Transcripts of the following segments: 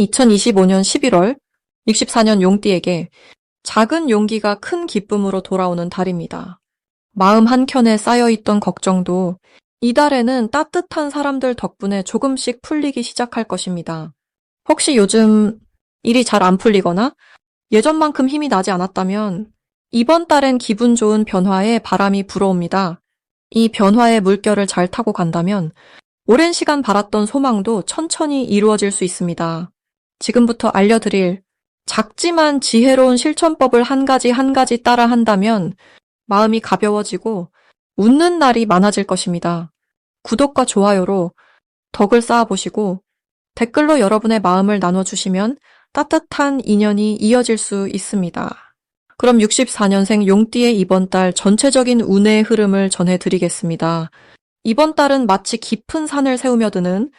2025년 11월 64년 용띠에게 작은 용기가 큰 기쁨으로 돌아오는 달입니다. 마음 한켠에 쌓여있던 걱정도 이달에는 따뜻한 사람들 덕분에 조금씩 풀리기 시작할 것입니다. 혹시 요즘 일이 잘 안 풀리거나 예전만큼 힘이 나지 않았다면 이번 달엔 기분 좋은 변화에 바람이 불어옵니다. 이 변화의 물결을 잘 타고 간다면 오랜 시간 바랐던 소망도 천천히 이루어질 수 있습니다. 지금부터 알려드릴 작지만 지혜로운 실천법을 한 가지 따라 한다면 마음이 가벼워지고 웃는 날이 많아질 것입니다. 구독과 좋아요로 덕을 쌓아보시고 댓글로 여러분의 마음을 나눠주시면 따뜻한 인연이 이어질 수 있습니다. 그럼 64년생 용띠의 이번 달 전체적인 운의 흐름을 전해드리겠습니다. 이번 달은 마치 깊은 산을 세우며 드는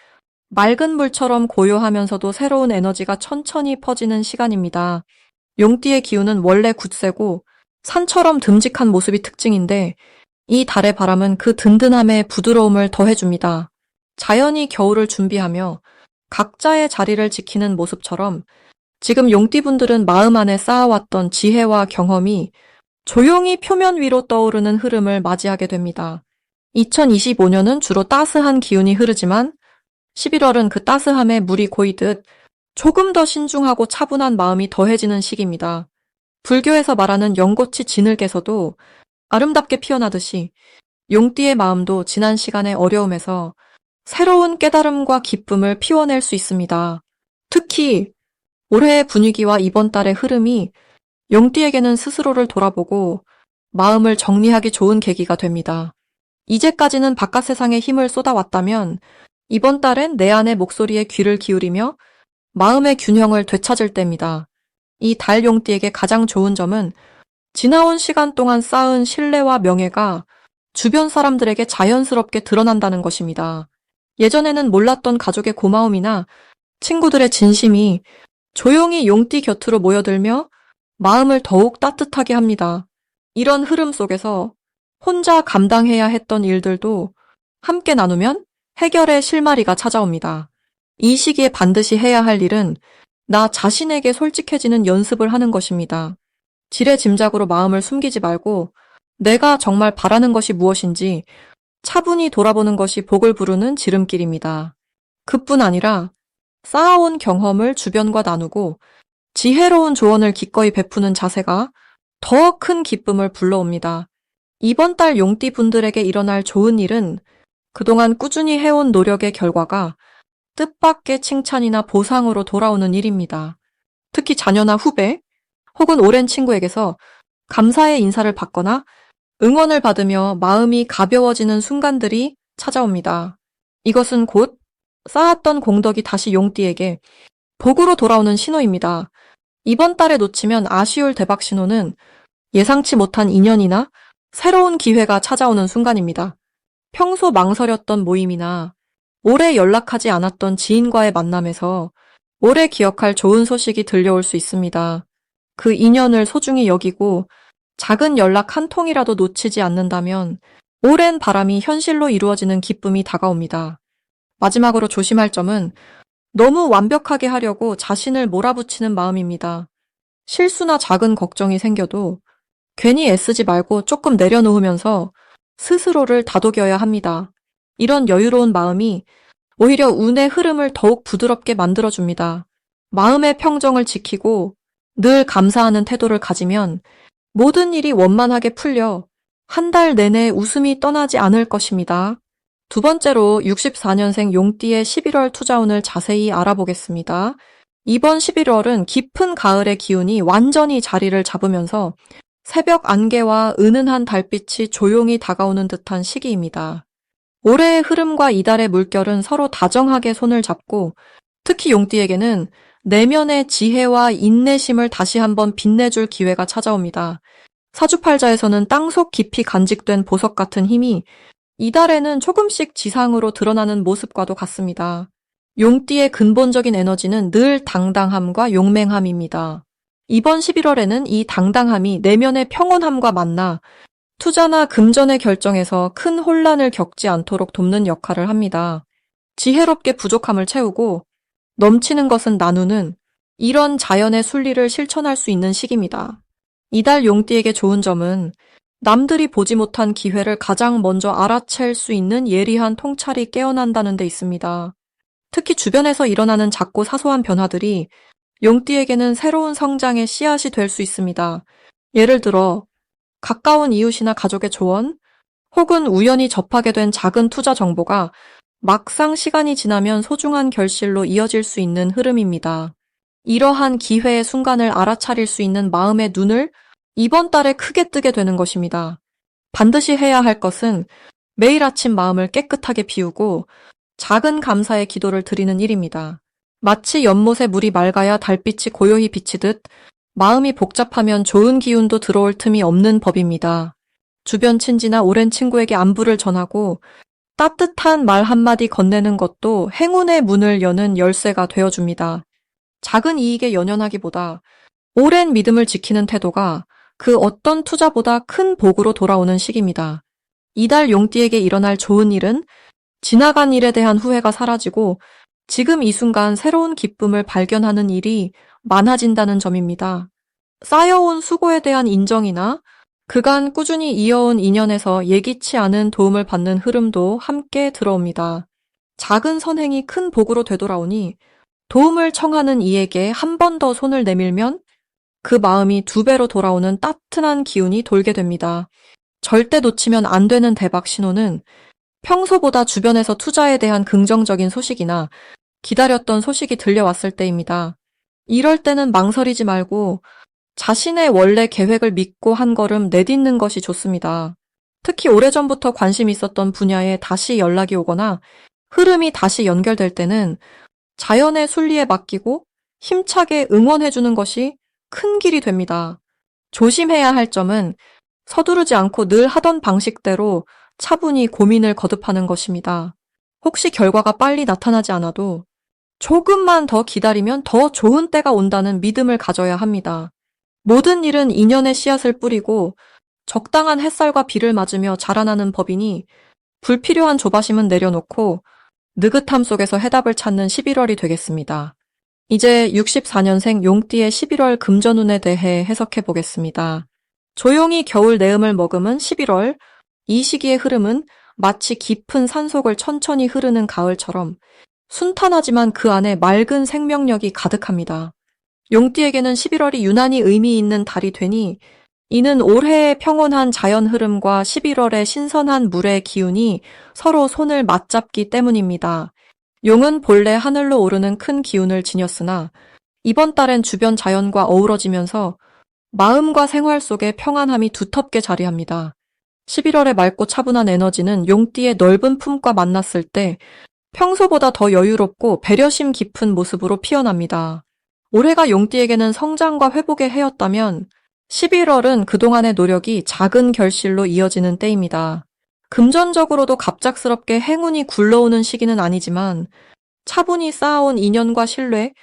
맑은 물처럼 고요하면서도 새로운 에너지가 천천히 퍼지는 시간입니다. 용띠의 기운은 원래 굳세고 산처럼 듬직한 모습이 특징인데 이 달의 바람은 그 든든함에 부드러움을 더해줍니다. 자연이 겨울을 준비하며 각자의 자리를 지키는 모습처럼 지금 용띠분들은 마음 안에 쌓아왔던 지혜와 경험이 조용히 표면 위로 떠오르는 흐름을 맞이하게 됩니다. 2025년은 주로 따스한 기운이 흐르지만 11월은 그 따스함에 물이 고이듯 조금 더 신중하고 차분한 마음이 더해지는 시기입니다. 불교에서 말하는 연꽃이 진흙에서도 아름답게 피어나듯이 용띠의 마음도 지난 시간의 어려움에서 새로운 깨달음과 기쁨을 피워낼 수 있습니다. 특히 올해의 분위기와 이번 달의 흐름이 용띠에게는 스스로를 돌아보고 마음을 정리하기 좋은 계기가 됩니다. 이제까지는 바깥 세상에 힘을 쏟아왔다면 이번 달엔 내 안의 목소리에 귀를 기울이며 마음의 균형을 되찾을 때입니다. 이 달 용띠에게 가장 좋은 점은 지나온 시간 동안 쌓은 신뢰와 명예가 주변 사람들에게 자연스럽게 드러난다는 것입니다. 예전에는 몰랐던 가족의 고마움이나 친구들의 진심이 조용히 용띠 곁으로 모여들며 마음을 더욱 따뜻하게 합니다. 이런 흐름 속에서 혼자 감당해야 했던 일들도 함께 나누면 해결의 실마리가 찾아옵니다. 이 시기에 반드시 해야 할 일은 나 자신에게 솔직해지는 연습을 하는 것입니다. 지레짐작으로 마음을 숨기지 말고 내가 정말 바라는 것이 무엇인지 차분히 돌아보는 것이 복을 부르는 지름길입니다. 그뿐 아니라 쌓아온 경험을 주변과 나누고 지혜로운 조언을 기꺼이 베푸는 자세가 더 큰 기쁨을 불러옵니다. 이번 달 용띠 분들에게 일어날 좋은 일은 그동안 꾸준히 해온 노력의 결과가 뜻밖의 칭찬이나 보상으로 돌아오는 일입니다. 특히 자녀나 후배 혹은 오랜 친구에게서 감사의 인사를 받거나 응원을 받으며 마음이 가벼워지는 순간들이 찾아옵니다. 이것은 곧 쌓았던 공덕이 다시 용띠에게 복으로 돌아오는 신호입니다. 이번 달에 놓치면 아쉬울 대박 신호는 예상치 못한 인연이나 새로운 기회가 찾아오는 순간입니다. 평소 망설였던 모임이나 오래 연락하지 않았던 지인과의 만남에서 오래 기억할 좋은 소식이 들려올 수 있습니다. 그 인연을 소중히 여기고 작은 연락 한 통이라도 놓치지 않는다면 오랜 바람이 현실로 이루어지는 기쁨이 다가옵니다. 마지막으로 조심할 점은 너무 완벽하게 하려고 자신을 몰아붙이는 마음입니다. 실수나 작은 걱정이 생겨도 괜히 애쓰지 말고 조금 내려놓으면서 스스로를 다독여야 합니다. 이런 여유로운 마음이 오히려 운의 흐름을 더욱 부드럽게 만들어줍니다. 마음의 평정을 지키고 늘 감사하는 태도를 가지면 모든 일이 원만하게 풀려 한 달 내내 웃음이 떠나지 않을 것입니다. 두 번째로 64년생 용띠의 11월 투자운을 자세히 알아보겠습니다. 이번 11월은 깊은 가을의 기운이 완전히 자리를 잡으면서 새벽 안개와 은은한 달빛이 조용히 다가오는 듯한 시기입니다. 올해의 흐름과 이달의 물결은 서로 다정하게 손을 잡고 특히 용띠에게는 내면의 지혜와 인내심을 다시 한번 빛내줄 기회가 찾아옵니다. 사주팔자에서는 땅속 깊이 간직된 보석 같은 힘이 이달에는 조금씩 지상으로 드러나는 모습과도 같습니다. 용띠의 근본적인 에너지는 늘 당당함과 용맹함입니다. 이번 11월에는 이 당당함이 내면의 평온함과 만나 투자나 금전의 결정에서 큰 혼란을 겪지 않도록 돕는 역할을 합니다. 지혜롭게 부족함을 채우고 넘치는 것은 나누는 이런 자연의 순리를 실천할 수 있는 시기입니다. 이달 용띠에게 좋은 점은 남들이 보지 못한 기회를 가장 먼저 알아챌 수 있는 예리한 통찰이 깨어난다는 데 있습니다. 특히 주변에서 일어나는 작고 사소한 변화들이 용띠에게는 새로운 성장의 씨앗이 될 수 있습니다. 예를 들어 가까운 이웃이나 가족의 조언, 혹은 우연히 접하게 된 작은 투자 정보가 막상 시간이 지나면 소중한 결실로 이어질 수 있는 흐름입니다. 이러한 기회의 순간을 알아차릴 수 있는 마음의 눈을 이번 달에 크게 뜨게 되는 것입니다. 반드시 해야 할 것은 매일 아침 마음을 깨끗하게 비우고 작은 감사의 기도를 드리는 일입니다. 마치 연못의 물이 맑아야 달빛이 고요히 비치듯 마음이 복잡하면 좋은 기운도 들어올 틈이 없는 법입니다. 주변 친지나 오랜 친구에게 안부를 전하고 따뜻한 말 한마디 건네는 것도 행운의 문을 여는 열쇠가 되어줍니다. 작은 이익에 연연하기보다 오랜 믿음을 지키는 태도가 그 어떤 투자보다 큰 복으로 돌아오는 시기입니다. 이달 용띠에게 일어날 좋은 일은 지나간 일에 대한 후회가 사라지고 지금 이 순간 새로운 기쁨을 발견하는 일이 많아진다는 점입니다. 쌓여온 수고에 대한 인정이나 그간 꾸준히 이어온 인연에서 예기치 않은 도움을 받는 흐름도 함께 들어옵니다. 작은 선행이 큰 복으로 되돌아오니 도움을 청하는 이에게 한 번 더 손을 내밀면 그 마음이 2배로 돌아오는 따뜻한 기운이 돌게 됩니다. 절대 놓치면 안 되는 대박 신호는 평소보다 주변에서 투자에 대한 긍정적인 소식이나 기다렸던 소식이 들려왔을 때입니다. 이럴 때는 망설이지 말고 자신의 원래 계획을 믿고 한 걸음 내딛는 것이 좋습니다. 특히 오래전부터 관심이 있었던 분야에 다시 연락이 오거나 흐름이 다시 연결될 때는 자연의 순리에 맡기고 힘차게 응원해주는 것이 큰 길이 됩니다. 조심해야 할 점은 서두르지 않고 늘 하던 방식대로 차분히 고민을 거듭하는 것입니다. 혹시 결과가 빨리 나타나지 않아도 조금만 더 기다리면 더 좋은 때가 온다는 믿음을 가져야 합니다. 모든 일은 인연의 씨앗을 뿌리고 적당한 햇살과 비를 맞으며 자라나는 법이니 불필요한 조바심은 내려놓고 느긋함 속에서 해답을 찾는 11월이 되겠습니다. 이제 64년생 용띠의 11월 금전운에 대해 해석해 보겠습니다. 조용히 겨울 내음을 머금은 11월, 이 시기의 흐름은 마치 깊은 산속을 천천히 흐르는 가을처럼 순탄하지만 그 안에 맑은 생명력이 가득합니다. 용띠에게는 11월이 유난히 의미 있는 달이 되니 이는 올해의 평온한 자연 흐름과 11월의 신선한 물의 기운이 서로 손을 맞잡기 때문입니다. 용은 본래 하늘로 오르는 큰 기운을 지녔으나 이번 달엔 주변 자연과 어우러지면서 마음과 생활 속에 평안함이 두텁게 자리합니다. 11월의 맑고 차분한 에너지는 용띠의 넓은 품과 만났을 때 평소보다 더 여유롭고 배려심 깊은 모습으로 피어납니다. 올해가 용띠에게는 성장과 회복의 해였다면 11월은 그동안의 노력이 작은 결실로 이어지는 때입니다. 금전적으로도 갑작스럽게 행운이 굴러오는 시기는 아니지만 차분히 쌓아온 인연과 신뢰,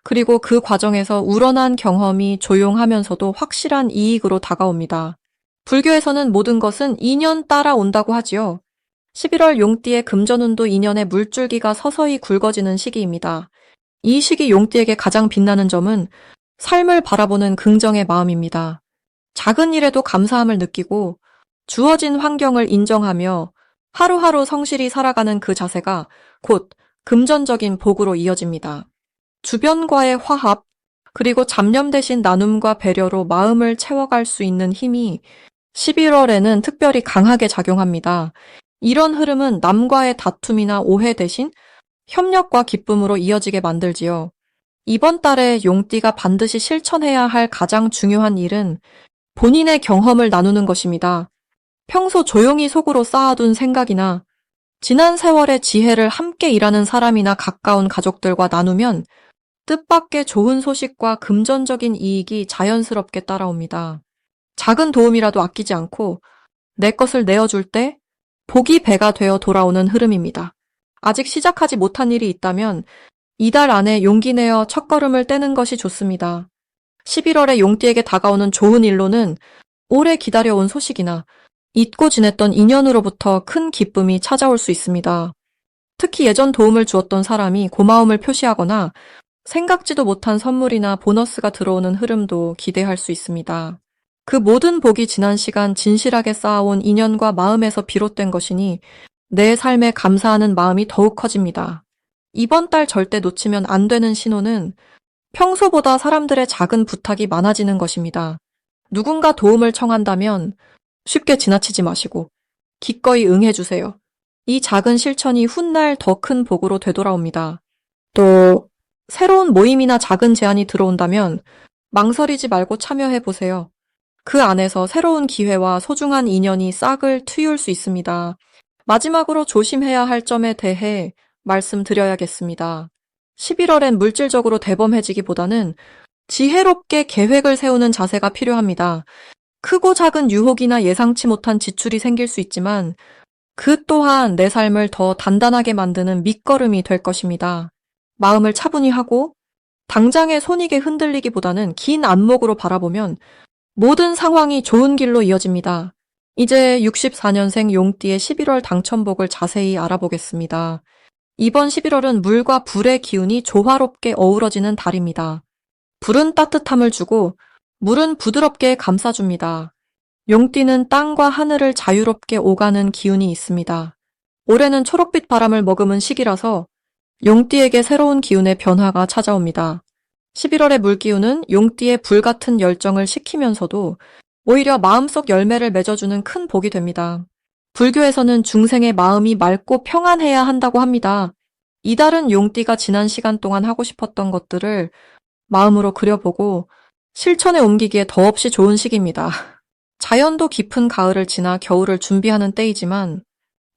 그리고 그 과정에서 우러난 경험이 조용하면서도 확실한 이익으로 다가옵니다. 불교에서는 모든 것은 인연 따라 온다고 하지요. 11월 용띠의 금전운도 인연의 물줄기가 서서히 굵어지는 시기입니다. 이 시기 용띠에게 가장 빛나는 점은 삶을 바라보는 긍정의 마음입니다. 작은 일에도 감사함을 느끼고 주어진 환경을 인정하며 하루하루 성실히 살아가는 그 자세가 곧 금전적인 복으로 이어집니다. 주변과의 화합, 그리고 잡념 대신 나눔과 배려로 마음을 채워갈 수 있는 힘이 11월에는 특별히 강하게 작용합니다. 이런 흐름은 남과의 다툼이나 오해 대신 협력과 기쁨으로 이어지게 만들지요. 이번 달에 용띠가 반드시 실천해야 할 가장 중요한 일은 본인의 경험을 나누는 것입니다. 평소 조용히 속으로 쌓아둔 생각이나 지난 세월의 지혜를 함께 일하는 사람이나 가까운 가족들과 나누면 뜻밖의 좋은 소식과 금전적인 이익이 자연스럽게 따라옵니다. 작은 도움이라도 아끼지 않고 내 것을 내어줄 때 복이 배가 되어 돌아오는 흐름입니다. 아직 시작하지 못한 일이 있다면 이달 안에 용기 내어 첫걸음을 떼는 것이 좋습니다. 11월에 용띠에게 다가오는 좋은 일로는 오래 기다려온 소식이나 잊고 지냈던 인연으로부터 큰 기쁨이 찾아올 수 있습니다. 특히 예전 도움을 주었던 사람이 고마움을 표시하거나 생각지도 못한 선물이나 보너스가 들어오는 흐름도 기대할 수 있습니다. 그 모든 복이 지난 시간 진실하게 쌓아온 인연과 마음에서 비롯된 것이니 내 삶에 감사하는 마음이 더욱 커집니다. 이번 달 절대 놓치면 안 되는 신호는 평소보다 사람들의 작은 부탁이 많아지는 것입니다. 누군가 도움을 청한다면 쉽게 지나치지 마시고 기꺼이 응해주세요. 이 작은 실천이 훗날 더 큰 복으로 되돌아옵니다. 또 새로운 모임이나 작은 제안이 들어온다면 망설이지 말고 참여해보세요. 그 안에서 새로운 기회와 소중한 인연이 싹을 트일 수 있습니다. 마지막으로 조심해야 할 점에 대해 말씀드려야겠습니다. 11월엔 물질적으로 대범해지기보다는 지혜롭게 계획을 세우는 자세가 필요합니다. 크고 작은 유혹이나 예상치 못한 지출이 생길 수 있지만 그 또한 내 삶을 더 단단하게 만드는 밑거름이 될 것입니다. 마음을 차분히 하고 당장의 손익에 흔들리기보다는 긴 안목으로 바라보면 모든 상황이 좋은 길로 이어집니다. 이제 64년생 용띠의 11월 당첨복을 자세히 알아보겠습니다. 이번 11월은 물과 불의 기운이 조화롭게 어우러지는 달입니다. 불은 따뜻함을 주고 물은 부드럽게 감싸줍니다. 용띠는 땅과 하늘을 자유롭게 오가는 기운이 있습니다. 올해는 초록빛 바람을 머금은 시기라서 용띠에게 새로운 기운의 변화가 찾아옵니다. 11월의 물기운은 용띠의 불같은 열정을 식히면서도 오히려 마음속 열매를 맺어주는 큰 복이 됩니다. 불교에서는 중생의 마음이 맑고 평안해야 한다고 합니다. 이달은 용띠가 지난 시간 동안 하고 싶었던 것들을 마음으로 그려보고 실천에 옮기기에 더없이 좋은 시기입니다. 자연도 깊은 가을을 지나 겨울을 준비하는 때이지만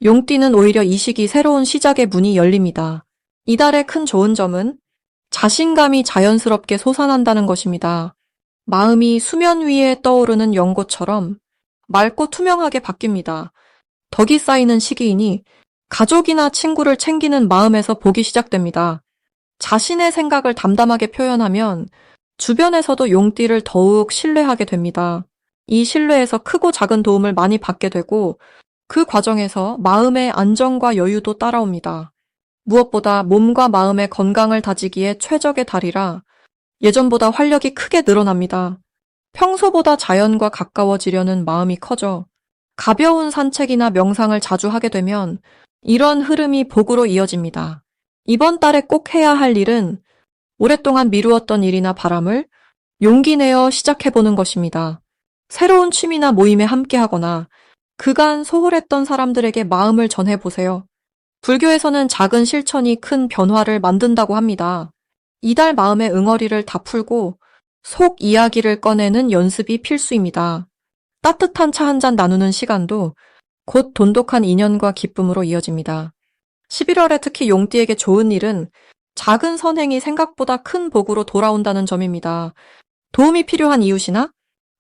용띠는 오히려 이 시기 새로운 시작의 문이 열립니다. 이달의 큰 좋은 점은 자신감이 자연스럽게 솟아난다는 것입니다. 마음이 수면 위에 떠오르는 연고처럼 맑고 투명하게 바뀝니다. 덕이 쌓이는 시기이니 가족이나 친구를 챙기는 마음에서 복이 시작됩니다. 자신의 생각을 담담하게 표현하면 주변에서도 용띠를 더욱 신뢰하게 됩니다. 이 신뢰에서 크고 작은 도움을 많이 받게 되고 그 과정에서 마음의 안정과 여유도 따라옵니다. 무엇보다 몸과 마음의 건강을 다지기에 최적의 달이라 예전보다 활력이 크게 늘어납니다. 평소보다 자연과 가까워지려는 마음이 커져 가벼운 산책이나 명상을 자주 하게 되면 이런 흐름이 복으로 이어집니다. 이번 달에 꼭 해야 할 일은 오랫동안 미루었던 일이나 바람을 용기 내어 시작해보는 것입니다. 새로운 취미나 모임에 함께하거나 그간 소홀했던 사람들에게 마음을 전해보세요. 불교에서는 작은 실천이 큰 변화를 만든다고 합니다. 이달 마음의 응어리를 다 풀고 속 이야기를 꺼내는 연습이 필수입니다. 따뜻한 차 한 잔 나누는 시간도 곧 돈독한 인연과 기쁨으로 이어집니다. 11월에 특히 용띠에게 좋은 일은 작은 선행이 생각보다 큰 복으로 돌아온다는 점입니다. 도움이 필요한 이웃이나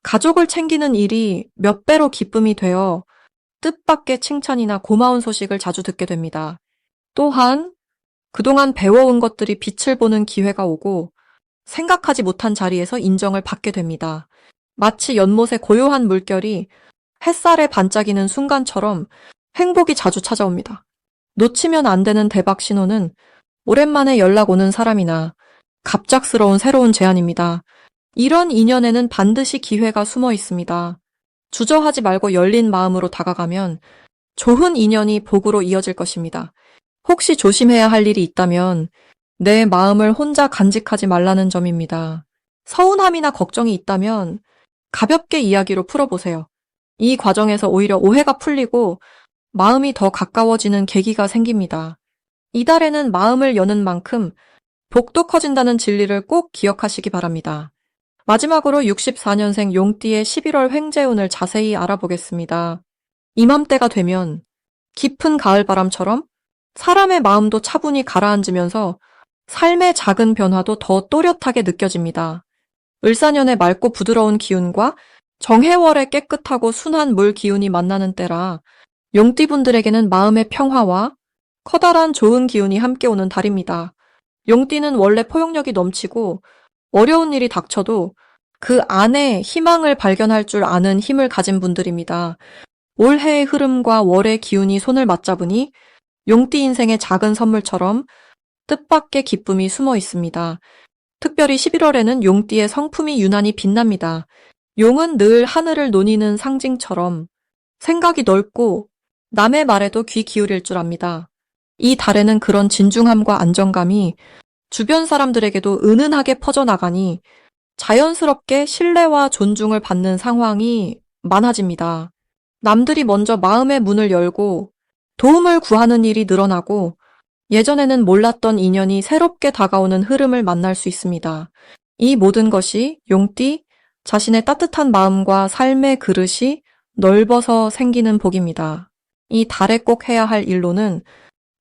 가족을 챙기는 일이 몇 배로 기쁨이 되어 뜻밖의 칭찬이나 고마운 소식을 자주 듣게 됩니다. 또한 그동안 배워온 것들이 빛을 보는 기회가 오고 생각하지 못한 자리에서 인정을 받게 됩니다. 마치 연못의 고요한 물결이 햇살에 반짝이는 순간처럼 행복이 자주 찾아옵니다. 놓치면 안 되는 대박 신호는 오랜만에 연락 오는 사람이나 갑작스러운 새로운 제안입니다. 이런 인연에는 반드시 기회가 숨어 있습니다. 주저하지 말고 열린 마음으로 다가가면 좋은 인연이 복으로 이어질 것입니다. 혹시 조심해야 할 일이 있다면 내 마음을 혼자 간직하지 말라는 점입니다. 서운함이나 걱정이 있다면 가볍게 이야기로 풀어보세요. 이 과정에서 오히려 오해가 풀리고 마음이 더 가까워지는 계기가 생깁니다. 이달에는 마음을 여는 만큼 복도 커진다는 진리를 꼭 기억하시기 바랍니다. 마지막으로 64년생 용띠의 11월 횡재운을 자세히 알아보겠습니다. 이맘때가 되면 깊은 가을바람처럼 사람의 마음도 차분히 가라앉으면서 삶의 작은 변화도 더 또렷하게 느껴집니다. 을사년의 맑고 부드러운 기운과 정해월의 깨끗하고 순한 물 기운이 만나는 때라 용띠분들에게는 마음의 평화와 커다란 좋은 기운이 함께 오는 달입니다. 용띠는 원래 포용력이 넘치고 어려운 일이 닥쳐도 그 안에 희망을 발견할 줄 아는 힘을 가진 분들입니다. 올해의 흐름과 월의 기운이 손을 맞잡으니 용띠 인생의 작은 선물처럼 뜻밖의 기쁨이 숨어 있습니다. 특별히 11월에는 용띠의 성품이 유난히 빛납니다. 용은 늘 하늘을 노니는 상징처럼 생각이 넓고 남의 말에도 귀 기울일 줄 압니다. 이 달에는 그런 진중함과 안정감이 주변 사람들에게도 은은하게 퍼져나가니 자연스럽게 신뢰와 존중을 받는 상황이 많아집니다. 남들이 먼저 마음의 문을 열고 도움을 구하는 일이 늘어나고 예전에는 몰랐던 인연이 새롭게 다가오는 흐름을 만날 수 있습니다. 이 모든 것이 용띠 자신의 따뜻한 마음과 삶의 그릇이 넓어서 생기는 복입니다. 이 달에 꼭 해야 할 일로는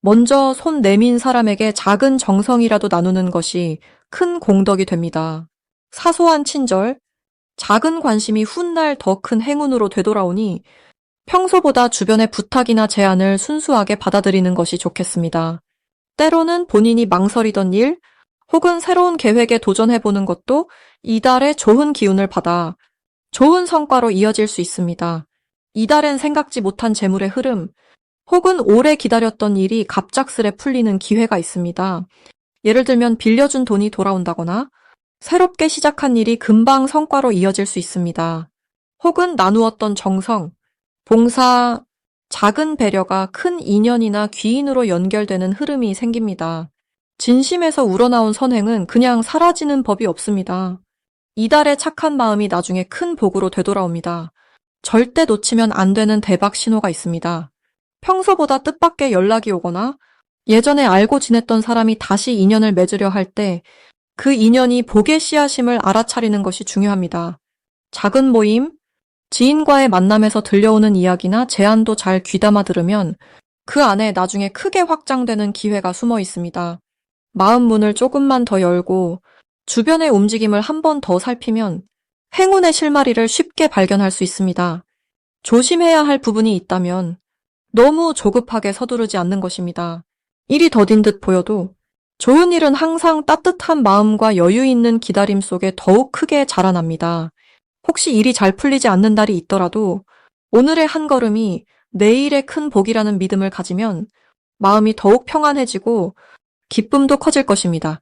먼저 손 내민 사람에게 작은 정성이라도 나누는 것이 큰 공덕이 됩니다. 사소한 친절, 작은 관심이 훗날 더 큰 행운으로 되돌아오니 평소보다 주변의 부탁이나 제안을 순수하게 받아들이는 것이 좋겠습니다. 때로는 본인이 망설이던 일 혹은 새로운 계획에 도전해보는 것도 이달의 좋은 기운을 받아 좋은 성과로 이어질 수 있습니다. 이달엔 생각지 못한 재물의 흐름 혹은 오래 기다렸던 일이 갑작스레 풀리는 기회가 있습니다. 예를 들면 빌려준 돈이 돌아온다거나 새롭게 시작한 일이 금방 성과로 이어질 수 있습니다. 혹은 나누었던 정성, 봉사, 작은 배려가 큰 인연이나 귀인으로 연결되는 흐름이 생깁니다. 진심에서 우러나온 선행은 그냥 사라지는 법이 없습니다. 이달의 착한 마음이 나중에 큰 복으로 되돌아옵니다. 절대 놓치면 안 되는 대박 신호가 있습니다. 평소보다 뜻밖의 연락이 오거나 예전에 알고 지냈던 사람이 다시 인연을 맺으려 할 때 그 인연이 복의 씨앗임을 알아차리는 것이 중요합니다. 작은 모임, 지인과의 만남에서 들려오는 이야기나 제안도 잘 귀담아 들으면 그 안에 나중에 크게 확장되는 기회가 숨어 있습니다. 마음 문을 조금만 더 열고 주변의 움직임을 한 번 더 살피면 행운의 실마리를 쉽게 발견할 수 있습니다. 조심해야 할 부분이 있다면 너무 조급하게 서두르지 않는 것입니다. 일이 더딘 듯 보여도 좋은 일은 항상 따뜻한 마음과 여유 있는 기다림 속에 더욱 크게 자라납니다. 혹시 일이 잘 풀리지 않는 날이 있더라도 오늘의 한 걸음이 내일의 큰 복이라는 믿음을 가지면 마음이 더욱 평안해지고 기쁨도 커질 것입니다.